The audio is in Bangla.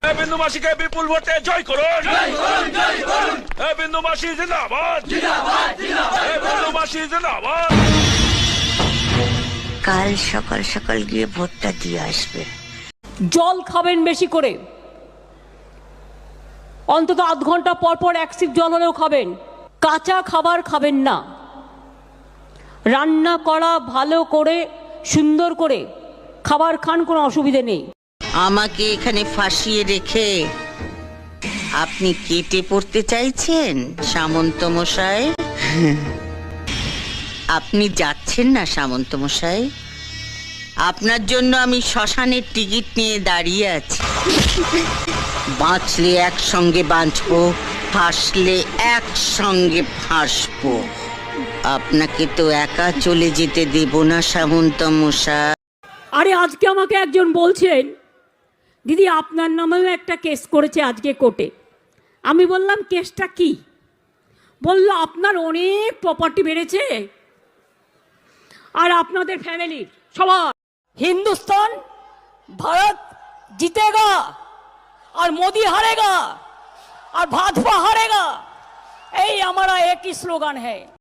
বিন্দু মাসিকে বিপুল ভোটে জয় করুন। বিন্দু মাসি জিন্দাবাদ, বিন্দু মাসি জিন্দাবাদ। কাল সকাল সকাল গিয়ে ভোটটা দিয়ে আসবে। জল খাবেন বেশি করে, অন্তত আধ ঘন্টা পর পর এক সিপ জল হলেও খাবেন। কাঁচা খাবার খাবেন না, রান্না করা ভালো করে সুন্দর করে খাবার খান, কোনো অসুবিধে নেই। আমাকে এখানে ফাঁসিয়ে রেখে আপনি কেটে পড়তে চাইছেন সামন্ত মশাই? আপনি যাচ্ছেন না সামন্ত মশাই, আপনার জন্য আমি শ্মশানের টিকিট নিয়ে দাঁড়িয়ে আছি। বাঁচলে একসঙ্গে বাঁচবো, ফাঁসলে একসঙ্গে ফাঁসবো। আপনাকে তো একা চলে যেতে দেব না সামন্ত মশাই। আরে আজকে আমাকে একজন বলছেন, দিদি আপনার নামেও একটা কেস করেছে আজকে কোর্টে। আমি বললাম কেসটা কি? বলল আপনার অনেক প্রপার্টি বেড়েছে আর আপনাদের ফ্যামিলির সবার। হিন্দুস্তান ভারত জিতেগা আর মোদি হারেগা আর ভাজপা হারেগা, এই हमारा एक ही स्लोगन है।